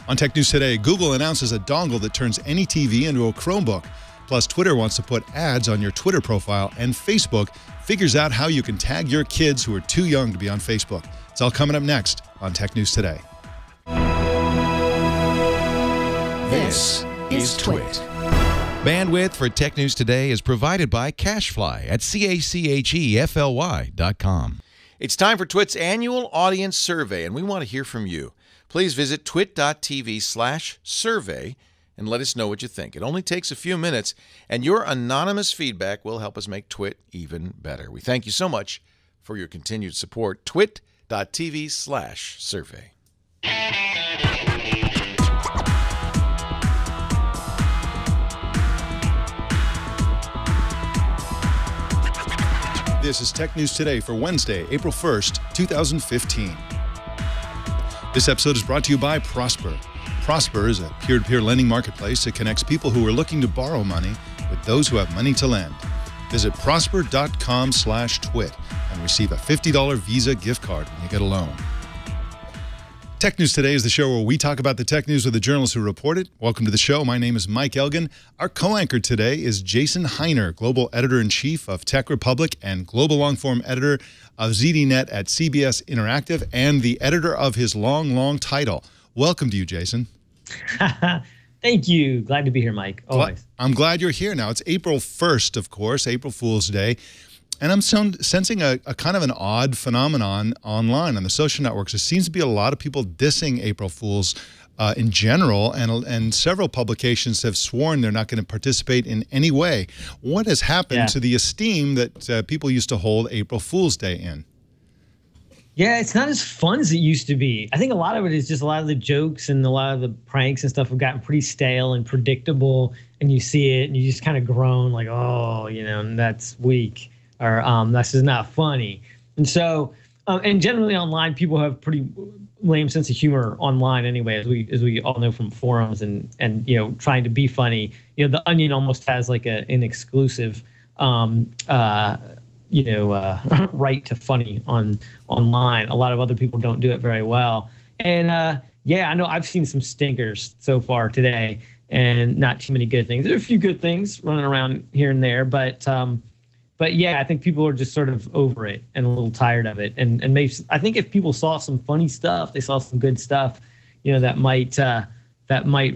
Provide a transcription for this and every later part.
On Tech News Today, Google announces a dongle that turns any TV into a Chromebook. Plus, Twitter wants to put ads on your Twitter profile, and Facebook figures out how you can tag your kids who are too young to be on Facebook. It's all coming up next on Tech News Today. This is Twit. Bandwidth for Tech News Today is provided by CacheFly at CACHEFLY.com. It's time for Twit's annual audience survey, and we want to hear from you. Please visit twit.tv/survey and let us know what you think. It only takes a few minutes, and your anonymous feedback will help us make Twit even better. We thank you so much for your continued support. Twit.tv/survey. This is Tech News Today for Wednesday, April 1st, 2015. This episode is brought to you by Prosper. Prosper is a peer-to-peer lending marketplace that connects people who are looking to borrow money with those who have money to lend. Visit prosper.com/twit and receive a $50 Visa gift card when you get a loan. Tech News Today is the show where we talk about the tech news with the journalists who report it. Welcome to the show. My name is Mike Elgan. Our co-anchor today is Jason Hiner, Global Editor-in-Chief of Tech Republic and Global Long-Form Editor of ZDNet at CBS Interactive and the editor of his long title. Welcome to you, Jason. Thank you. Glad to be here, Mike. Always. I'm glad you're here now. It's April 1st, of course, April Fool's Day. And I'm sensing a kind of an odd phenomenon online on the social networks. There seems to be a lot of people dissing April Fools in general, and several publications have sworn they're not going to participate in any way. What has happened to the esteem that people used to hold April Fool's Day in? Yeah, it's not as fun as it used to be. I think a lot of it is just a lot of the jokes and a lot of the pranks and stuff have gotten pretty stale and predictable, and you see it and you just kind of groan like, oh, you know, that's weak. Or that's just not funny. And so, and generally online, people have pretty lame sense of humor online anyway, as we all know from forums and you know, trying to be funny. You know, The Onion almost has like an exclusive, right to funny online. A lot of other people don't do it very well. And yeah, I know I've seen some stinkers so far today, and not too many good things. There are a few good things running around here and there, but yeah, I think people are just sort of over it and a little tired of it. And maybe I think if people saw some funny stuff, they saw some good stuff, you know, that might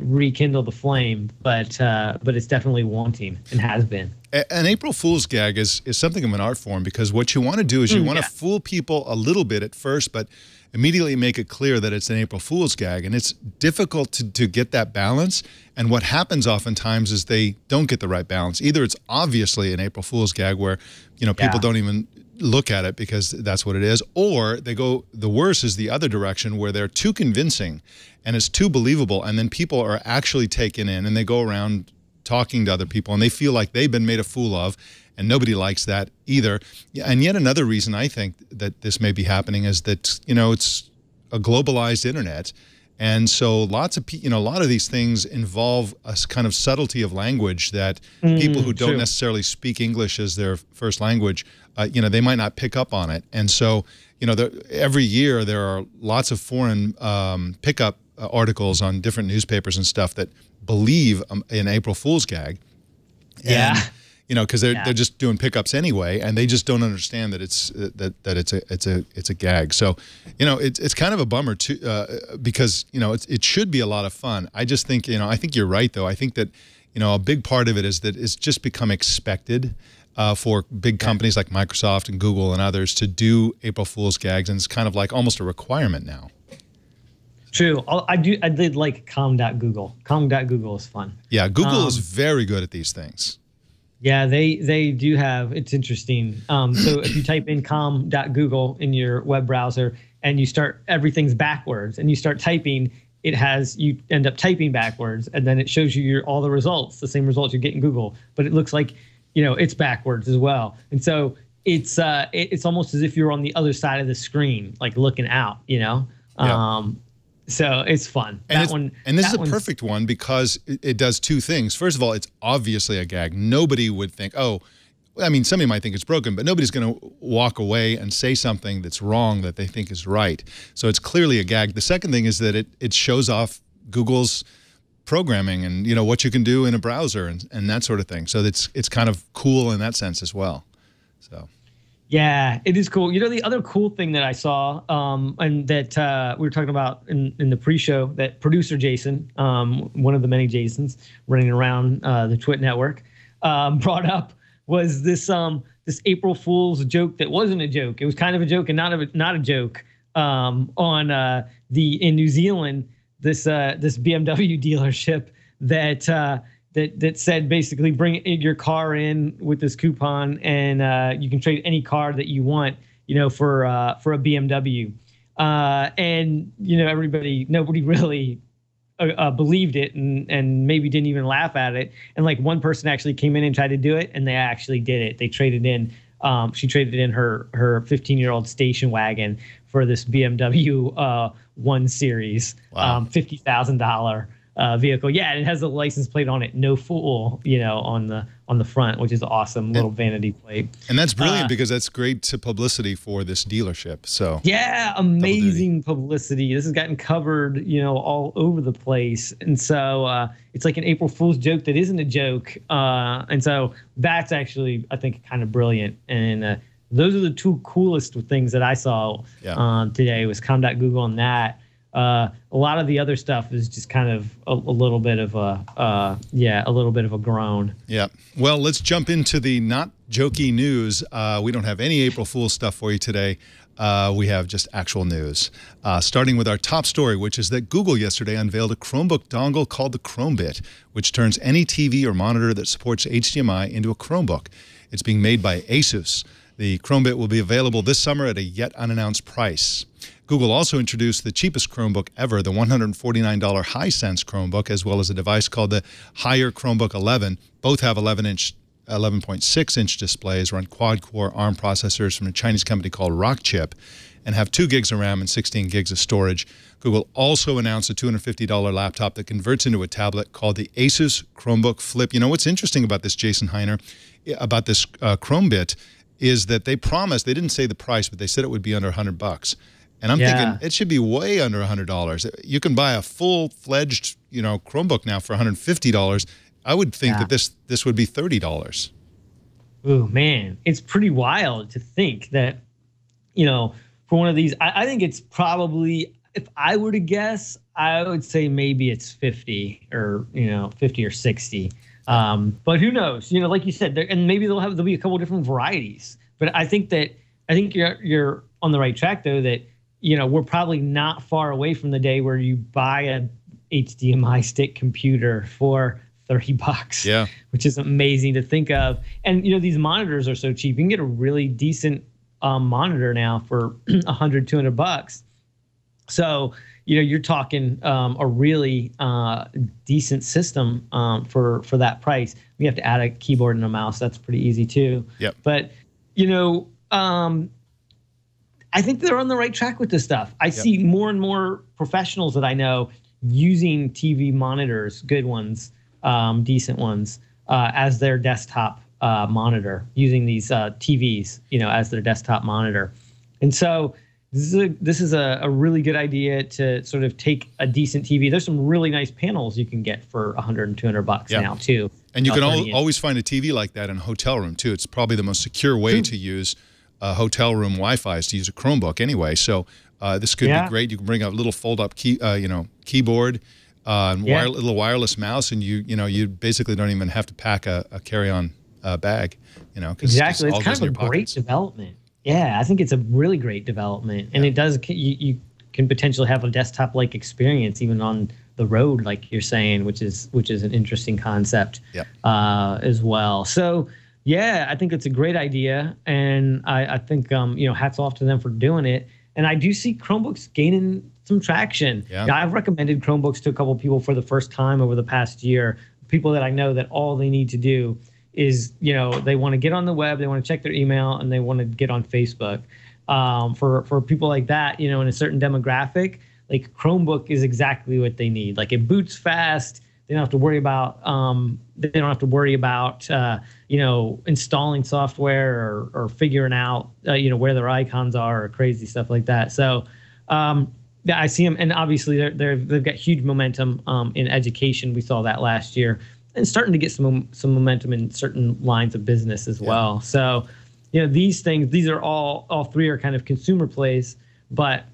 rekindle the flame. But it's definitely wanting and has been. An April Fool's gag is something of an art form, because what you want to do is you want to fool people a little bit at first, but immediately make it clear that it's an April Fool's gag. And it's difficult to get that balance. And what happens oftentimes is they don't get the right balance. Either it's obviously an April Fool's gag where, you know, people don't even look at it because that's what it is, or they go, the worst is the other direction where they're too convincing and it's too believable, and then people are actually taken in and they go around talking to other people and they feel like they've been made a fool of, and nobody likes that either. And yet another reason I think that this may be happening is that, you know, it's a globalized internet. And so lots of, you know, a lot of these things involve a kind of subtlety of language that people who don't necessarily speak English as their first language, you know, they might not pick up on it. And so, you know, every year there are lots of foreign pickup articles on different newspapers and stuff that believe an April Fool's gag. And, you know, because they're just doing pickups anyway, and they just don't understand that it's it's a gag. So, you know, it's kind of a bummer too, because, you know, it should be a lot of fun. I just think, you know, I think you're right though. I think that, you know, a big part of it is that it's just become expected for big companies like Microsoft and Google and others to do April Fool's gags, and it's kind of like almost a requirement now. True. I did like com.google. Com.google is fun. Yeah, Google is very good at these things. Yeah, they do have, it's interesting. So if you type in com.google in your web browser and you start, everything's backwards, and you start typing, you end up typing backwards, and then it shows you all the results, the same results you get in Google, but it looks like, you know, it's backwards as well. And so it's almost as if you're on the other side of the screen, like looking out, you know? So it's fun. And this is a perfect one because it does two things. First of all, it's obviously a gag. Nobody would think, oh, I mean, somebody might think it's broken, but nobody's going to walk away and say something that's wrong that they think is right. So it's clearly a gag. The second thing is that it shows off Google's programming and, you know, what you can do in a browser and that sort of thing. So it's kind of cool in that sense as well. So. Yeah, it is cool. You know, the other cool thing that I saw, and that we were talking about in the pre-show, that producer Jason, one of the many Jasons running around the Twit network, brought up was this April Fool's joke that wasn't a joke. It was kind of a joke and not a joke. In New Zealand, this BMW dealership that said basically bring your car in with this coupon and you can trade any car that you want, you know, for a BMW. And you know, nobody really believed it and maybe didn't even laugh at it. And like one person actually came in and tried to do it, and they actually did it. They traded in. She traded in her 15-year-old station wagon for this BMW 1 Series, wow. $50,000 vehicle. Yeah, and it has a license plate on it, "No Fool," you know, on the front, which is awesome, little vanity plate. And that's brilliant because that's great publicity for this dealership. So yeah, amazing publicity. This has gotten covered, you know, all over the place, and so it's like an April Fool's joke that isn't a joke, and so that's actually, I think, kind of brilliant. And those are the two coolest things that I saw today was com.google and that. A lot of the other stuff is just kind of a little bit of a groan. Yeah. Well, let's jump into the not jokey news. We don't have any April Fool's stuff for you today. We have just actual news. Starting with our top story, which is that Google yesterday unveiled a Chromebook dongle called the Chromebit, which turns any TV or monitor that supports HDMI into a Chromebook. It's being made by Asus. The Chromebit will be available this summer at a yet unannounced price. Google also introduced the cheapest Chromebook ever, the $149 Hisense Chromebook, as well as a device called the Hiner Chromebook 11. Both have 11.6-inch displays, run quad-core ARM processors from a Chinese company called Rockchip, and have 2 gigs of RAM and 16 gigs of storage. Google also announced a $250 laptop that converts into a tablet called the Asus Chromebook Flip. You know what's interesting about this, Jason Hiner, about this Chromebit, is that they promised, they didn't say the price, but they said it would be under $100. And I'm thinking it should be way under $100. You can buy a full-fledged, you know, Chromebook now for $150. I would think that this would be $30. Oh man, it's pretty wild to think that, you know, for one of these, I think it's probably, if I were to guess, I would say maybe it's 50 or, you know, 50 or 60. But who knows? You know, like you said, and maybe there'll be a couple of different varieties. But I think you're on the right track though. That, you know, we're probably not far away from the day where you buy a HDMI stick computer for $30. Yeah, which is amazing to think of. And you know, these monitors are so cheap. You can get a really decent monitor now for $100, $200. So you know, you're talking a really decent system for that price. We have to add a keyboard and a mouse. That's pretty easy too. Yep. But you know, I think they're on the right track with this stuff. I see more and more professionals that I know using TV monitors, good ones, decent ones, as their desktop monitor, using these TVs, you know, as their desktop monitor. And so this is a really good idea to sort of take a decent TV. There's some really nice panels you can get for $100 and $200 now too. And you can always find a TV like that in a hotel room too. It's probably the most secure way to use hotel room Wi-Fi is to use a Chromebook anyway. So this could be great. You can bring a little fold-up keyboard, and little wireless mouse, and you basically don't even have to pack a carry-on bag. You know, exactly. It's kind of a great development. Yeah, I think it's a really great development, and it does. You can potentially have a desktop-like experience even on the road, like you're saying, which is an interesting concept as well. So. Yeah, I think it's a great idea, and I think you know, hats off to them for doing it. And I do see Chromebooks gaining some traction. Yeah. Now, I've recommended Chromebooks to a couple of people for the first time over the past year. People that I know that all they need to do is, you know, they want to get on the web, they want to check their email, and they want to get on Facebook. For people like that, you know, in a certain demographic, like Chromebook is exactly what they need. Like it boots fast. They don't have to worry about you know, installing software or figuring out you know, where their icons are or crazy stuff like that. So Yeah, I see them, and obviously they've got huge momentum in education. We saw that last year, and starting to get some momentum in certain lines of business as well. So, these things, these are all three are kind of consumer plays, but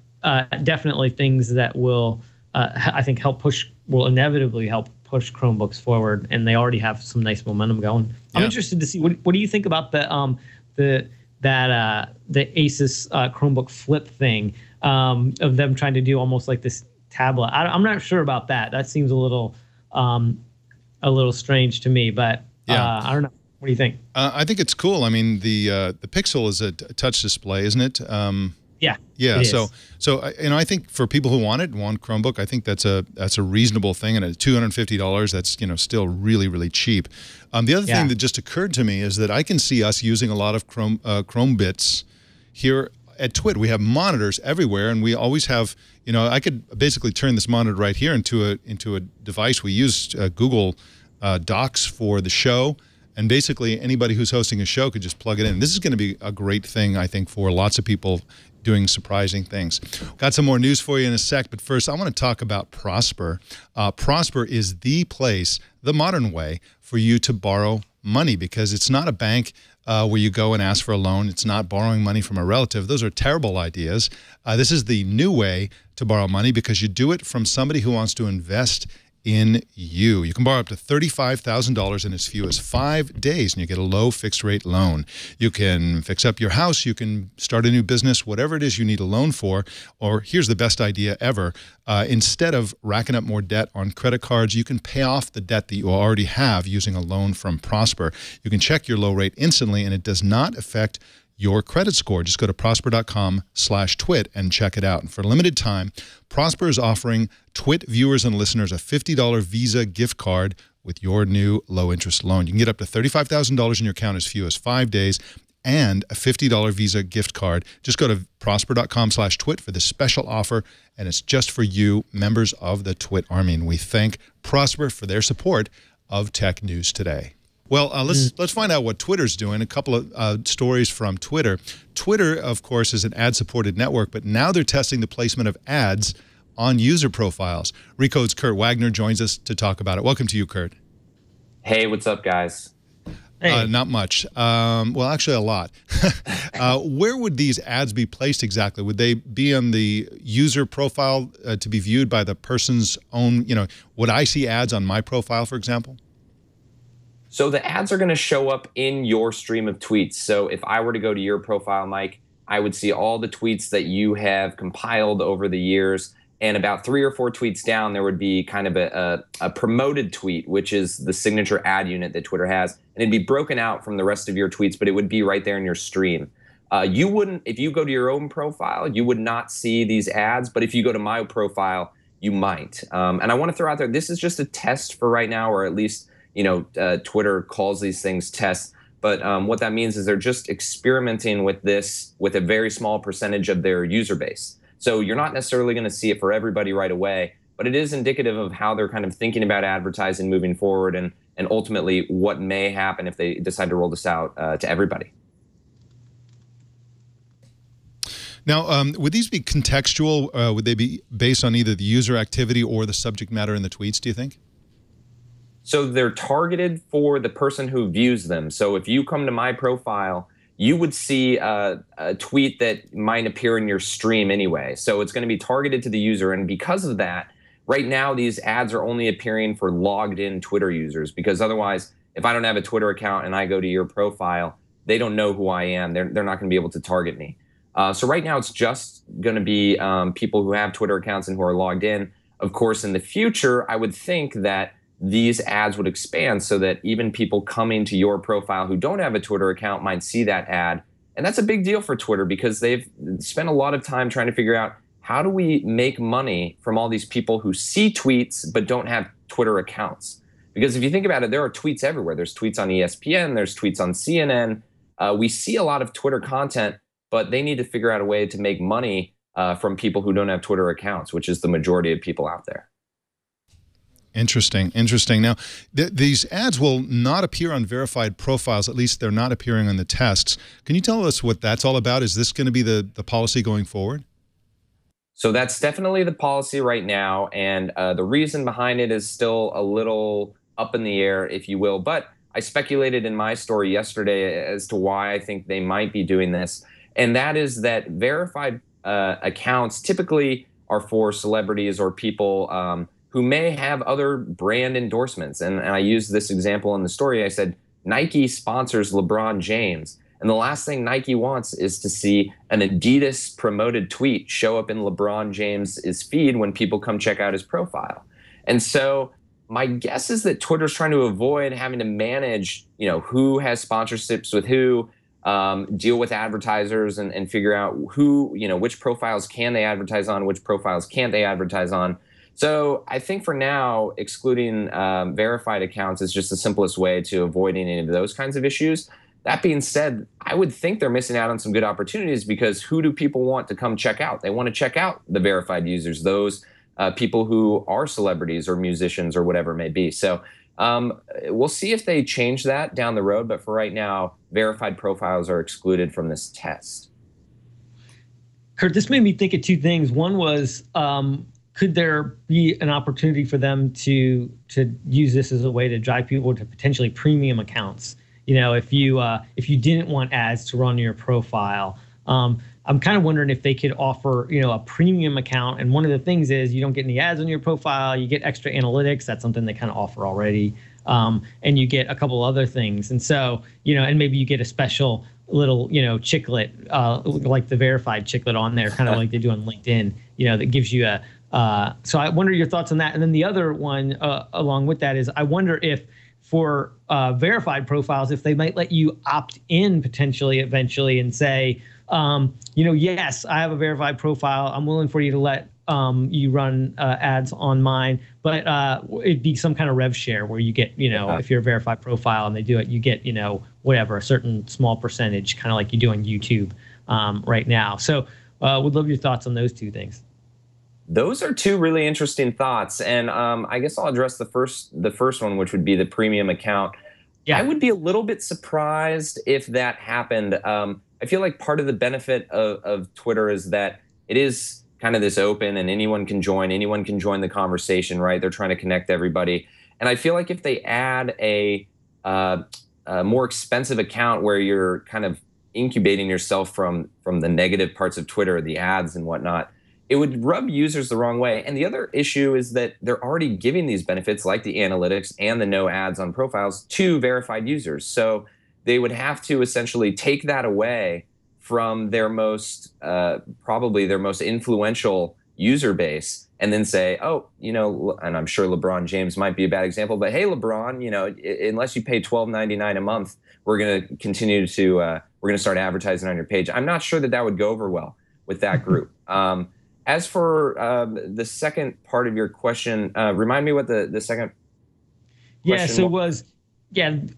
definitely things that will, I think, will inevitably help push Chromebooks forward, and they already have some nice momentum going. I'm interested to see what do you think about the Asus Chromebook Flip thing, of them trying to do almost like this tablet. I'm not sure about that. That seems a little strange to me, but I don't know. What do you think? I think it's cool. I mean, the Pixel is a touch display, isn't it? Yeah. So I think for people who want Chromebook, I think that's a reasonable thing, and at $250, that's still really, really cheap. The other thing that just occurred to me is that I can see us using a lot of Chrome bits here at TWiT. We have monitors everywhere, and we always have. I could basically turn this monitor right here into a device. We use Google Docs for the show. And basically, anybody who's hosting a show could just plug it in. This is going to be a great thing, I think, for lots of people doing surprising things. Got some more news for you in a sec, but first, I want to talk about Prosper. Prosper is the place, the modern way, for you to borrow money, because it's not a bank where you go and ask for a loan. It's not borrowing money from a relative. Those are terrible ideas. This is the new way to borrow money, because you do it from somebody who wants to invest in you. You can borrow up to $35,000 in as few as 5 days, and you get a low fixed rate loan. You can fix up your house, you can start a new business, whatever it is you need a loan for. Or here's the best idea ever. Instead of racking up more debt on credit cards, you can pay off the debt that you already have using a loan from Prosper. You can check your low rate instantly, and it does not affect your credit score. Just go to prosper.com/twit and check it out. And for a limited time, Prosper is offering TWiT viewers and listeners a $50 Visa gift card with your new low-interest loan. You can get up to $35,000 in your account as few as 5 days, and a $50 Visa gift card. Just go to prosper.com/twit for this special offer, and it's just for you, members of the TWiT Army. And we thank Prosper for their support of Tech News Today. Well, let's find out what Twitter's doing. A couple of stories from Twitter. Twitter, of course, is an ad-supported network, but now they're testing the placement of ads on user profiles. Recode's Kurt Wagner joins us to talk about it. Welcome to you, Kurt. Hey, what's up, guys? Hey. Not much. Well, actually, a lot. Where would these ads be placed exactly? Would they be on the user profile to be viewed by the person's own? Would I see ads on my profile, for example? So the ads are going to show up in your stream of tweets. So if I were to go to your profile, Mike, I would see all the tweets that you have compiled over the years. And about 3 or 4 tweets down, there would be kind of a promoted tweet, which is the signature ad unit that Twitter has. And it'd be broken out from the rest of your tweets, but it would be right there in your stream. You wouldn't, if you go to your own profile, you would not see these ads. But if you go to my profile, you might. And I want to throw out there, this is just a test for right now, or at least Twitter calls these things tests, but what that means is they're just experimenting with this with a very small percentage of their user base. So you're not necessarily going to see it for everybody right away, but it is indicative of how they're kind of thinking about advertising moving forward, and ultimately what may happen if they decide to roll this out to everybody. Now, would these be contextual? Would they be based on either the user activity or the subject matter in the tweets, do you think? So they're targeted for the person who views them. So if you come to my profile, you would see a tweet that might appear in your stream anyway. So it's going to be targeted to the user. And because of that, right now these ads are only appearing for logged in Twitter users, because otherwise, if I don't have a Twitter account and I go to your profile, they don't know who I am. They're not going to be able to target me. So right now it's just going to be people who have Twitter accounts and who are logged in. Of course, in the future, I would think that these ads would expand so that even people coming to your profile who don't have a Twitter account might see that ad. And that's a big deal for Twitter, because they've spent a lot of time trying to figure out, how do we make money from all these people who see tweets but don't have Twitter accounts? Because if you think about it, there are tweets everywhere. There's tweets on ESPN, there's tweets on CNN. We see a lot of Twitter content, but they need to figure out a way to make money from people who don't have Twitter accounts, which is the majority of people out there. Interesting, interesting. Now, these ads will not appear on verified profiles. At least they're not appearing on the tests. Can you tell us what that's all about? Is this going to be the policy going forward? So that's definitely the policy right now, and the reason behind it is still a little up in the air, if you will. But I speculated in my story yesterday as to why I think they might be doing this, and that is that verified accounts typically are for celebrities or people who may have other brand endorsements. And I used this example in the story. I said, Nike sponsors LeBron James. And the last thing Nike wants is to see an Adidas promoted tweet show up in LeBron James's feed when people come check out his profile. And so my guess is that Twitter's trying to avoid having to manage, who has sponsorships with who, deal with advertisers and figure out who, which profiles can they advertise on, which profiles can't they advertise on. So I think for now, excluding verified accounts is just the simplest way to avoid any of those kinds of issues. That being said, I would think they're missing out on some good opportunities, because who do people want to come check out? They want to check out the verified users, those people who are celebrities or musicians or whatever it may be. So we'll see if they change that down the road. But for right now, verified profiles are excluded from this test. Kurt, this made me think of two things. One was, could there be an opportunity for them to use this as a way to drive people to potentially premium accounts? If you didn't want ads to run on your profile, I'm kind of wondering if they could offer, a premium account. And one of the things is you don't get any ads on your profile. You get extra analytics. That's something they kind of offer already. And you get a couple other things. And so, and maybe you get a special little, chiclet, like the verified chiclet on there, kind of like they do on LinkedIn, that gives you so I wonder your thoughts on that. And then the other one along with that is, I wonder if for verified profiles, if they might let you opt in potentially eventually and say, yes, I have a verified profile. I'm willing for you to let you run ads on mine, but it'd be some kind of rev share where you get, if you're a verified profile and they do it, you get, whatever, a certain small percentage, kind of like you do on YouTube right now. So would love your thoughts on those two things. Those are two really interesting thoughts, and I guess I'll address the first one, which would be the premium account. Yeah. I would be a little bit surprised if that happened. I feel like part of the benefit of Twitter is that it is kind of this open, and anyone can join the conversation, right? They're trying to connect everybody, and I feel like if they add a more expensive account where you're kind of incubating yourself from the negative parts of Twitter, the ads and whatnot, it would rub users the wrong way. And the other issue is that they're already giving these benefits, like the analytics and the no ads on profiles, to verified users. So they would have to essentially take that away from their probably their most influential user base, and then say, oh, and I'm sure LeBron James might be a bad example, but hey, LeBron, unless you pay $12.99 a month, we're going to continue to, we're going to start advertising on your page. I'm not sure that would go over well with that group. As for the second part of your question, remind me what the second question so was.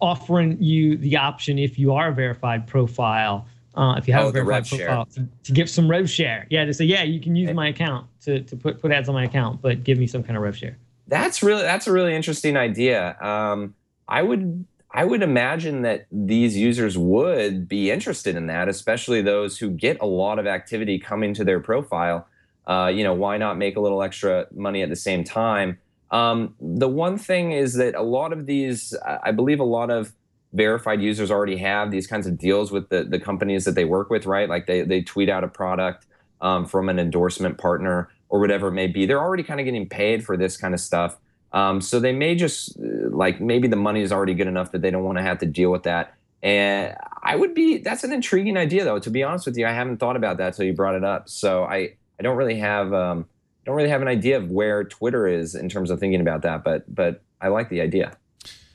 Offering you the option, if you are a verified profile, if you have a verified profile, to give some rev share. To say, you can use my account to put ads on my account, but give me some kind of rev share. That's a really interesting idea. I would imagine that these users would be interested in that, especially those who get a lot of activity coming to their profile. Why not make a little extra money at the same time? The one thing is that a lot of these, I believe a lot of verified users already have these kinds of deals with the companies that they work with, right? Like they tweet out a product from an endorsement partner or whatever it may be. They're already kind of getting paid for this kind of stuff. So they may just, maybe the money is already good enough that they don't want to have to deal with that. And that's an intriguing idea, though. To be honest with you, I haven't thought about that till you brought it up. So I don't really have an idea of where Twitter is in terms of thinking about that, but I like the idea.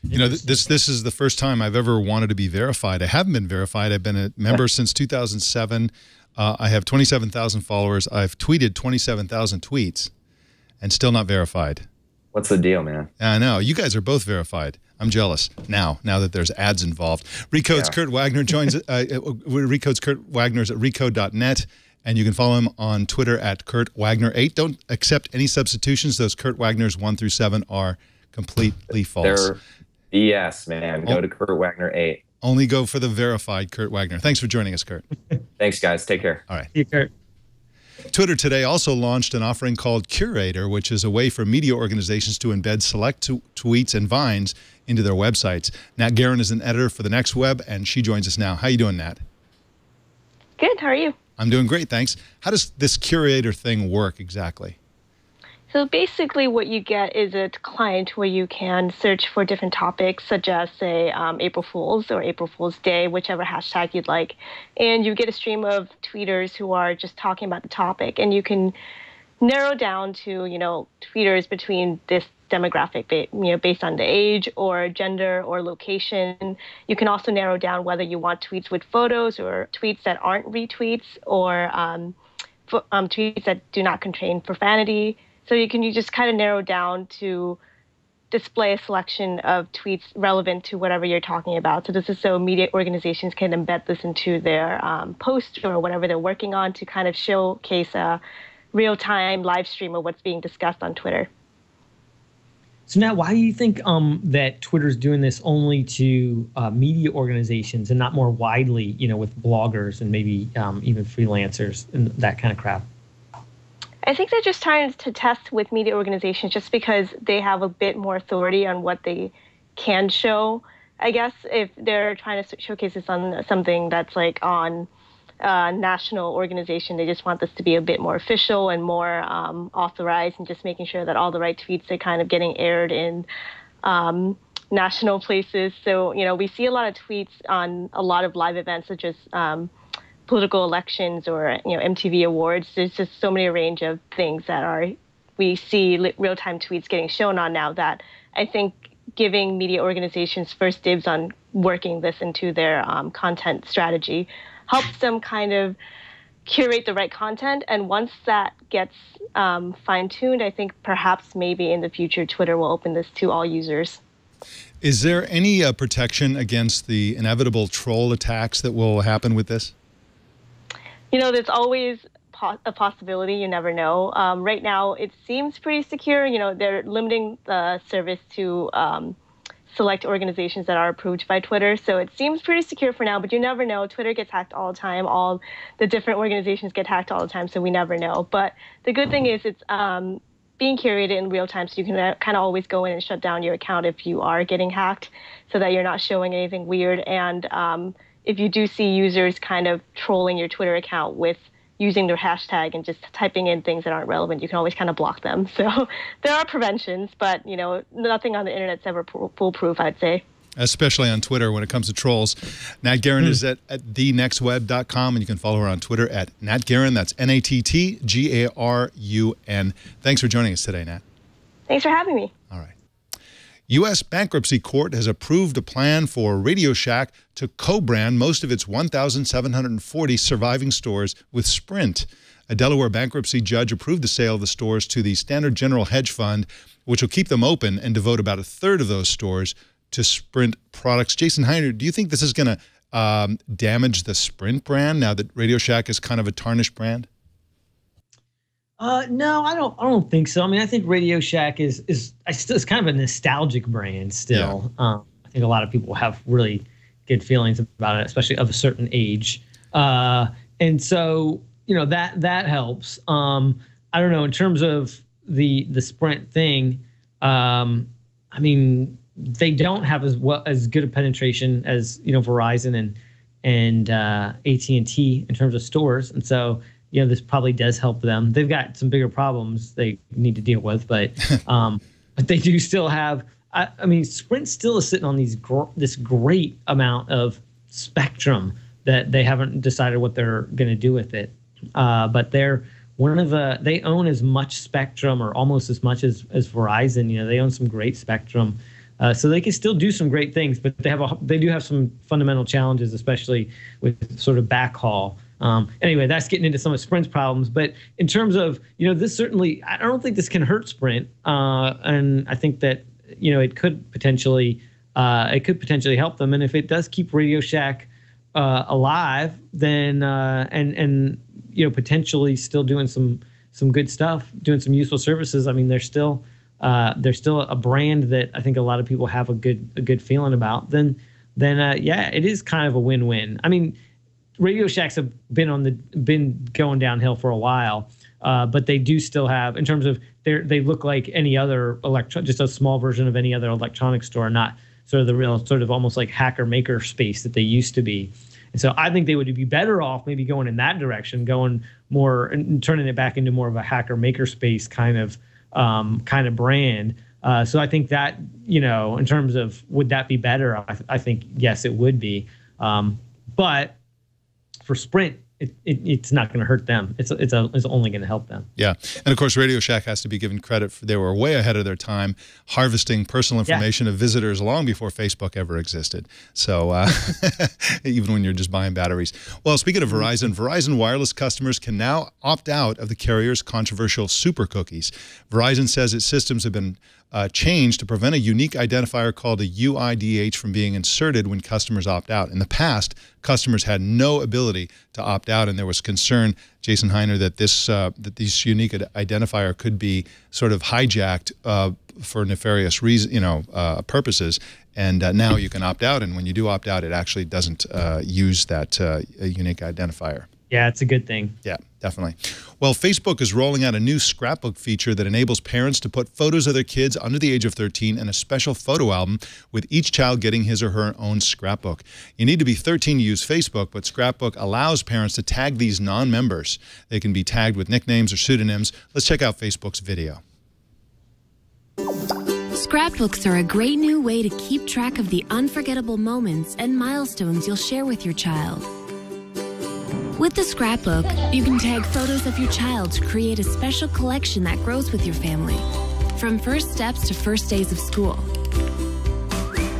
This is the first time I've ever wanted to be verified. I haven't been verified. I've been a member since 2007. I have 27,000 followers. I've tweeted 27,000 tweets and still not verified. What's the deal, man? I know. You guys are both verified. I'm jealous now that there's ads involved. Recode's Kurt Wagner joins Recode's Kurt Wagner's at recode.net. And you can follow him on Twitter at KurtWagner8. Don't accept any substitutions. Those Kurt Wagners 1 through 7 are completely false. They're BS, man. Go to KurtWagner8. Only go for the verified Kurt Wagner. Thanks for joining us, Kurt. Thanks, guys. Take care. All right. See you, Kurt. Twitter today also launched an offering called Curator, which is a way for media organizations to embed select tweets and vines into their websites. Natt Garun is an editor for The Next Web, and she joins us now. How you doing, Natt? Good. How are you? I'm doing great, thanks. How does this Curator thing work exactly? So basically what you get is a client where you can search for different topics, such as, say, April Fool's or April Fool's Day, whichever hashtag you'd like. And you get a stream of tweeters who are just talking about the topic. And you can narrow down to, tweeters between this demographic, based on the age or gender or location. You can also narrow down whether you want tweets with photos or tweets that aren't retweets or tweets that do not contain profanity. So you just kind of narrow down to display a selection of tweets relevant to whatever you're talking about. So this is so media organizations can embed this into their post or whatever they're working on to kind of showcase a real-time live stream of what's being discussed on Twitter. So now, why do you think that Twitter's doing this only to media organizations and not more widely, with bloggers and maybe even freelancers and that kind of crap? I think they're just trying to test with media organizations just because they have a bit more authority on what they can show. I guess if they're trying to showcase this on something that's like on a national organization, they just want this to be a bit more official and more authorized and just making sure that all the right tweets are kind of getting aired in national places. So, we see a lot of tweets on a lot of live events such as political elections or MTV awards. There's just so many range of things that we see real-time tweets getting shown on now that I think giving media organizations first dibs on working this into their content strategy helps them kind of curate the right content. And once that gets fine-tuned, I think perhaps maybe in the future Twitter will open this to all users. Is there any protection against the inevitable troll attacks that will happen with this? There's always a possibility. You never know. Right now, it seems pretty secure. They're limiting the service to select organizations that are approved by Twitter. So it seems pretty secure for now, but you never know. Twitter gets hacked all the time. All the different organizations get hacked all the time, so we never know. But the good thing is it's being curated in real time, so you can kind of always go in and shut down your account if you are getting hacked so that you're not showing anything weird. And if you do see users kind of trolling your Twitter account with using their hashtag and just typing in things that aren't relevant, you can always kind of block them. So there are preventions, but, nothing on the internet's ever foolproof, I'd say. Especially on Twitter when it comes to trolls. Natt Garun is at thenextweb.com, and you can follow her on Twitter at Natt Garun. That's NattGarun. Thanks for joining us today, Natt. Thanks for having me. All right. U.S. Bankruptcy Court has approved a plan for RadioShack to co-brand most of its 1,740 surviving stores with Sprint. A Delaware bankruptcy judge approved the sale of the stores to the Standard General Hedge Fund, which will keep them open and devote about a third of those stores to Sprint products. Jason Hiner, do you think this is going to damage the Sprint brand now that RadioShack is kind of a tarnished brand? No, I don't think so. I mean, I think RadioShack is kind of a nostalgic brand still. Yeah. I think a lot of people have really good feelings about it, especially of a certain age. And so, that helps. I don't know, in terms of the Sprint thing, I mean, they don't have as good a penetration as, Verizon and AT&T in terms of stores. And so, this probably does help them. They've got some bigger problems they need to deal with, but they do still have. I mean, Sprint still is sitting on this great amount of spectrum that they haven't decided what they're going to do with it. But they're they own as much spectrum or almost as much as Verizon. They own some great spectrum. So they can still do some great things, but they do have some fundamental challenges, especially with sort of backhaul. Anyway, that's getting into some of Sprint's problems. But in terms of, this certainly, I don't think this can hurt Sprint. And I think that, it could potentially help them. And if it does keep RadioShack alive, then and potentially still doing some good stuff, doing some useful services. I mean, they're still a brand that I think a lot of people have a good feeling about. Then yeah, it is kind of a win-win. I mean, RadioShacks have been going downhill for a while, but they do still have, in terms of they look like any other just a small version of any other electronics store, not sort of the real sort of almost like hacker maker space that they used to be. And so I think they would be better off maybe going in that direction, going more and turning it back into more of a hacker maker space kind of brand. So I think that, in terms of would that be better? I think yes, it would be. But for Sprint, it's not going to hurt them. It's only going to help them. Yeah, and of course, RadioShack has to be given credit for they were way ahead of their time, harvesting personal information of visitors long before Facebook ever existed. So even when you're just buying batteries. Well, speaking of Verizon Wireless customers can now opt out of the carrier's controversial super cookies. Verizon says its systems have been changed to prevent a unique identifier called a UIDH from being inserted when customers opt out. In the past, customers had no ability to opt out, and there was concern, Jason Hiner, that this unique identifier could be sort of hijacked for nefarious purposes. And now you can opt out, and when you do opt out, it actually doesn't use that unique identifier. Yeah, it's a good thing. Yeah, definitely. Well, Facebook is rolling out a new scrapbook feature that enables parents to put photos of their kids under the age of 13 in a special photo album, with each child getting his or her own scrapbook. You need to be 13 to use Facebook, but Scrapbook allows parents to tag these non-members. They can be tagged with nicknames or pseudonyms. Let's check out Facebook's video. Scrapbooks are a great new way to keep track of the unforgettable moments and milestones you'll share with your child. With the scrapbook, you can tag photos of your child to create a special collection that grows with your family, from first steps to first days of school.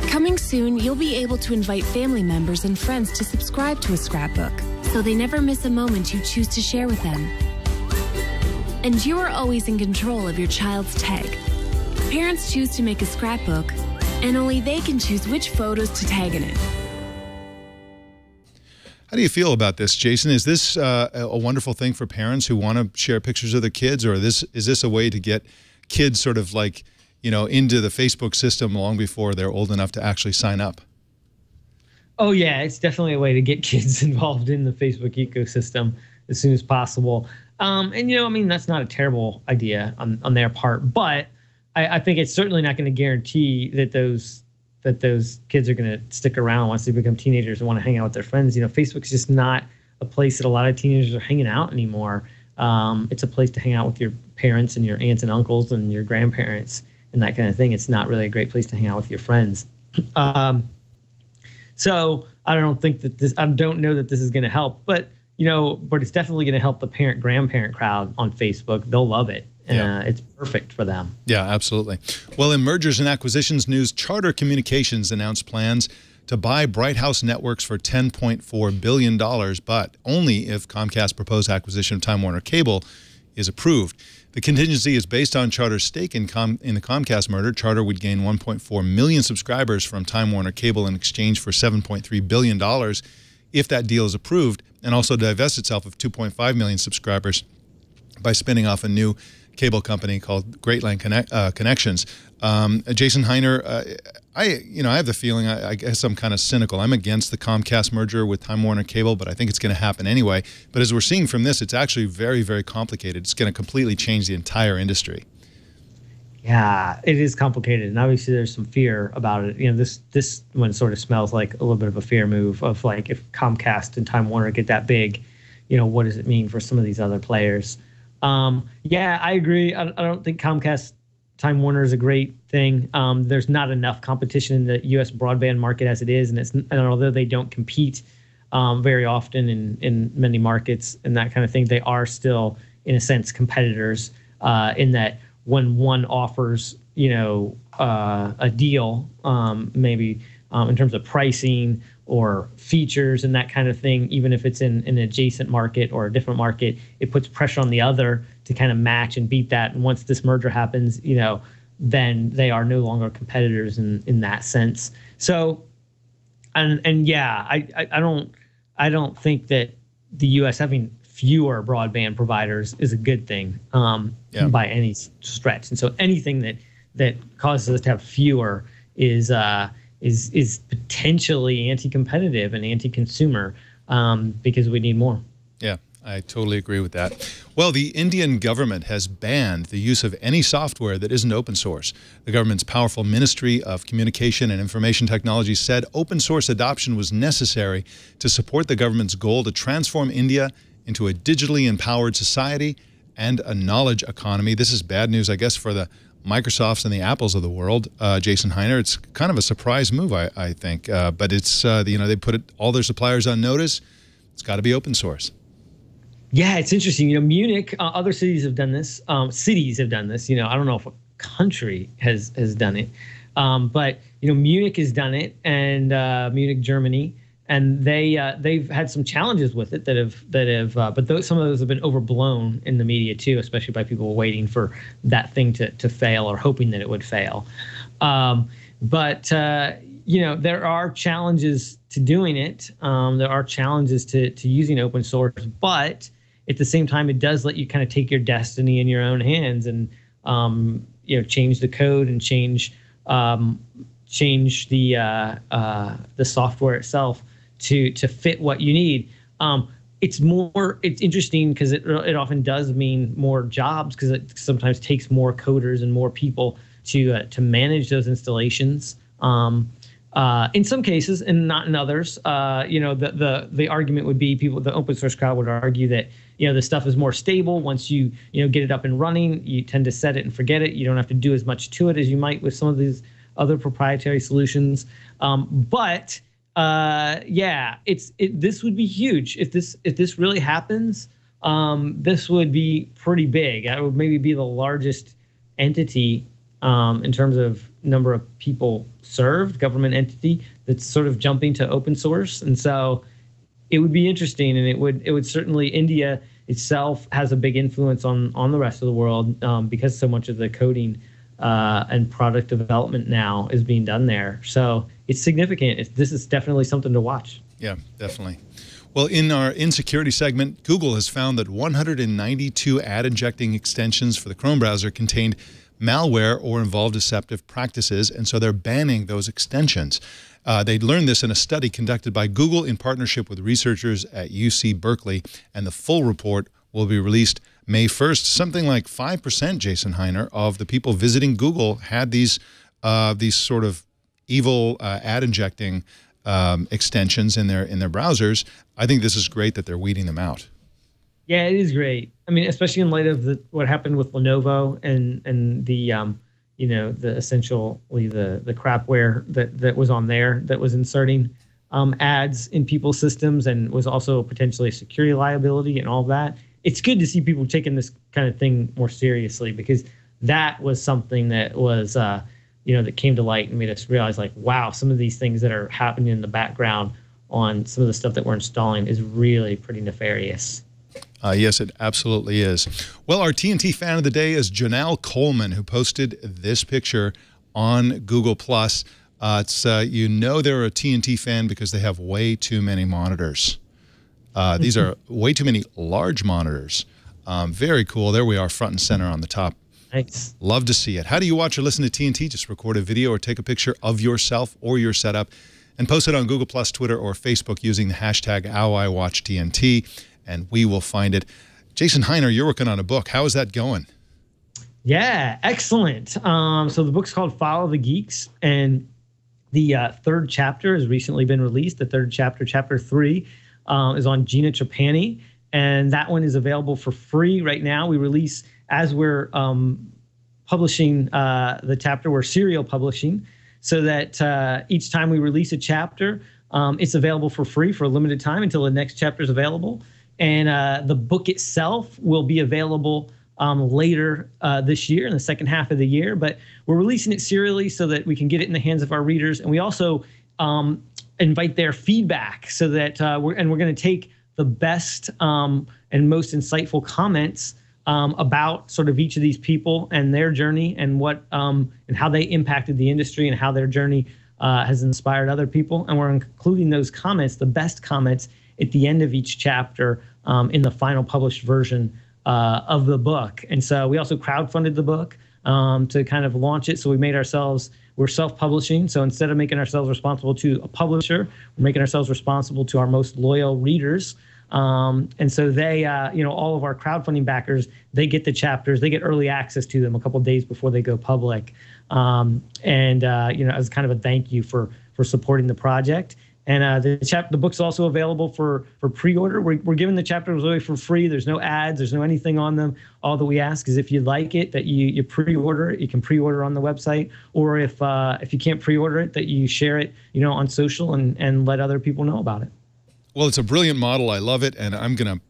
Coming soon, you'll be able to invite family members and friends to subscribe to a scrapbook, so they never miss a moment you choose to share with them. And you are always in control of your child's tag. Parents choose to make a scrapbook, and only they can choose which photos to tag in it. How do you feel about this, Jason? Is this a wonderful thing for parents who want to share pictures of their kids, or is this a way to get kids sort of like, into the Facebook system long before they're old enough to actually sign up? Oh, yeah, it's definitely a way to get kids involved in the Facebook ecosystem as soon as possible. And, that's not a terrible idea on their part, but I think it's certainly not going to guarantee that those kids are going to stick around once they become teenagers and want to hang out with their friends. Facebook's just not a place that a lot of teenagers are hanging out anymore. It's a place to hang out with your parents and your aunts and uncles and your grandparents and that kind of thing. It's not really a great place to hang out with your friends. So I don't know that this is going to help, but it's definitely going to help the parent-grandparent crowd on Facebook. They'll love it. It's perfect for them. Yeah, absolutely. Well, in mergers and acquisitions news, Charter Communications announced plans to buy Bright House Networks for $10.4 billion, but only if Comcast's proposed acquisition of Time Warner Cable is approved. The contingency is based on Charter's stake in the Comcast merger. Charter would gain 1.4 million subscribers from Time Warner Cable in exchange for $7.3 billion if that deal is approved, and also divest itself of 2.5 million subscribers by spinning off a new cable company called Great Land Connections. Jason Hiner, I have the feeling, I guess I'm kind of cynical. I'm against the Comcast merger with Time Warner Cable, but I think it's going to happen anyway. But as we're seeing from this, it's actually very, very complicated. It's going to completely change the entire industry. Yeah, it is complicated, and obviously there's some fear about it. This one sort of smells like a little bit of a fear move of like, if Comcast and Time Warner get that big, what does it mean for some of these other players? Yeah, I agree. I don't think Comcast Time Warner is a great thing. There's not enough competition in the U.S. broadband market as it is, and although they don't compete very often in many markets and that kind of thing, they are still, in a sense, competitors in that when one offers, a deal, maybe in terms of pricing or features and that kind of thing, even if it's in an adjacent market or a different market, it puts pressure on the other to kind of match and beat that. And once this merger happens, then they are no longer competitors in that sense. So, and yeah, I don't think that the U.S. having fewer broadband providers is a good thing by any stretch. And so anything that causes us to have fewer is potentially anti-competitive and anti-consumer. because we need more. Yeah, I totally agree with that. Well, the Indian government has banned the use of any software that isn't open source. The government's powerful Ministry of Communication and Information Technology said open source adoption was necessary to support the government's goal to transform India into a digitally empowered society and a knowledge economy. This is bad news, I guess, for the Microsofts and the Apples of the world. Jason Hiner, it's kind of a surprise move, I think. But it's, they put all their suppliers on notice. It's got to be open source. Yeah, it's interesting. Munich, other cities have done this. Cities have done this. I don't know if a country has done it, but Munich has done it, and Munich, Germany, and they've had some challenges with it but some of those have been overblown in the media too, especially by people waiting for that thing to fail or hoping that it would fail. But there are challenges to doing it. There are challenges to using open source, but at the same time, it does let you kind of take your destiny in your own hands and change the code and change the software itself to fit what you need. It's interesting because it often does mean more jobs, because it sometimes takes more coders and more people to manage those installations. In some cases, and not in others. The argument would be the open source crowd would argue that the stuff is more stable. Once you get it up and running, you tend to set it and forget it. You don't have to do as much to it as you might with some of these other proprietary solutions. This would be huge if this really happens. This would be pretty big. It would maybe be the largest entity in terms of number of people served, government entity that's sort of jumping to open source. And so it would be interesting, and it would certainly, India itself has a big influence on the rest of the world because so much of the coding and product development now is being done there. So it's significant. This is definitely something to watch. Yeah, definitely. Well, in our Insecurity segment, Google has found that 192 ad injecting extensions for the Chrome browser contained malware or involved deceptive practices, and so they're banning those extensions. They learned this in a study conducted by Google in partnership with researchers at UC Berkeley, and the full report will be released May 1st. Something like 5%, Jason Hiner, of the people visiting Google had these sort of evil ad injecting extensions in their browsers. I think this is great that they're weeding them out. Yeah, it is great. I mean, especially in light of what happened with Lenovo and the essentially the crapware that was on there that was inserting ads in people's systems and was also potentially a security liability and all that. It's good to see people taking this kind of thing more seriously, because that was something that was that came to light and made us realize, like, wow, some of these things that are happening in the background on some of the stuff that we're installing is really pretty nefarious. Yes, it absolutely is. Well, our TNT fan of the day is Janelle Coleman, who posted this picture on Google+. It's they're a TNT fan because they have way too many monitors. These are way too many large monitors. Very cool. There we are, front and center on the top. Thanks. Love to see it. How do you watch or listen to TNT? Just record a video or take a picture of yourself or your setup and post it on Google+, Twitter, or Facebook using the hashtag HowIWatchTNT. And we will find it. Jason Hiner, you're working on a book. How is that going? Yeah, excellent. So the book's called Follow the Geeks, and the third chapter has recently been released. The third chapter, chapter 3, is on Gina Trapani, and that one is available for free right now. We release, as we're publishing the chapter, we're serial publishing, so that each time we release a chapter, it's available for free for a limited time until the next chapter is available. And the book itself will be available later this year, in the second half of the year. But we're releasing it serially so that we can get it in the hands of our readers. And we also invite their feedback, so that we're going to take the best and most insightful comments about sort of each of these people and their journey, and what and how they impacted the industry, and how their journey has inspired other people. And we're including those comments, the best comments, at the end of each chapter in the final published version of the book. And so we also crowdfunded the book. to kind of launch it. So we made ourselves, we're self-publishing. So instead of making ourselves responsible to a publisher, we're making ourselves responsible to our most loyal readers. And so they, all of our crowdfunding backers, they get the chapters, they get early access to them a couple of days before they go public. As kind of a thank you for supporting the project. And the book's also available for pre-order. We're giving the chapters away for free. There's no ads. There's no anything on them. All that we ask is if you like it, that you pre-order it. You can pre-order on the website, or if you can't pre-order it, that you share it, on social and let other people know about it. Well, it's a brilliant model. I love it, and I'm gonna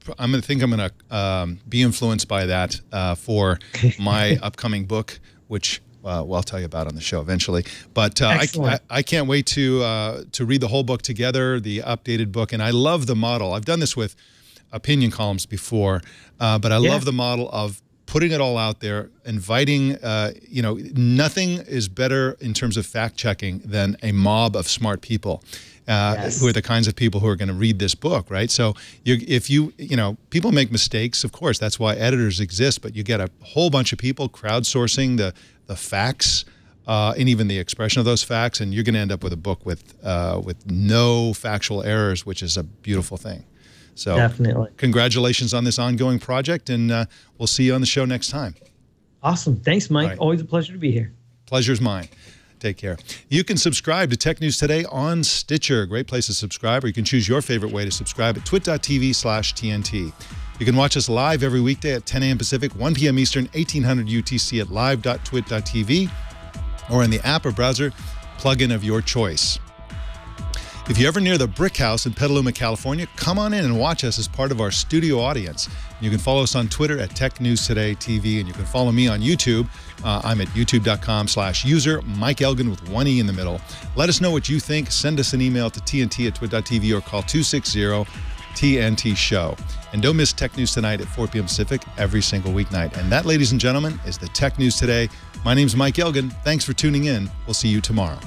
be influenced by that for my upcoming book, which I'll tell you about on the show eventually. But I can't wait to read the whole book together, the updated book, and I love the model. I've done this with opinion columns before, but I love the model of putting it all out there, inviting. Nothing is better in terms of fact checking than a mob of smart people. Who are the kinds of people who are going to read this book, right? So if people make mistakes, of course, that's why editors exist, but you get a whole bunch of people crowdsourcing the facts and even the expression of those facts, and you're going to end up with a book with no factual errors, which is a beautiful thing. So definitely. Congratulations on this ongoing project, and we'll see you on the show next time. Awesome. Thanks, Mike. Right. Always a pleasure to be here. Pleasure's mine. Take care. You can subscribe to Tech News Today on Stitcher. Great place to subscribe, or you can choose your favorite way to subscribe at twit.tv/TNT. You can watch us live every weekday at 10 a.m. Pacific, 1 p.m. Eastern, 1800 UTC at live.twit.tv, or in the app or browser plugin of your choice. If you're ever near the Brick House in Petaluma, California, come on in and watch us as part of our studio audience. You can follow us on Twitter at Tech News Today TV, and you can follow me on YouTube. I'm at youtube.com/user, Mike Elgan with one E in the middle. Let us know what you think. Send us an email to tnt@twit.tv or call 260-TNT-SHOW. And don't miss Tech News Tonight at 4 p.m. Pacific every single weeknight. And that, ladies and gentlemen, is the Tech News Today. My name's Mike Elgan. Thanks for tuning in. We'll see you tomorrow.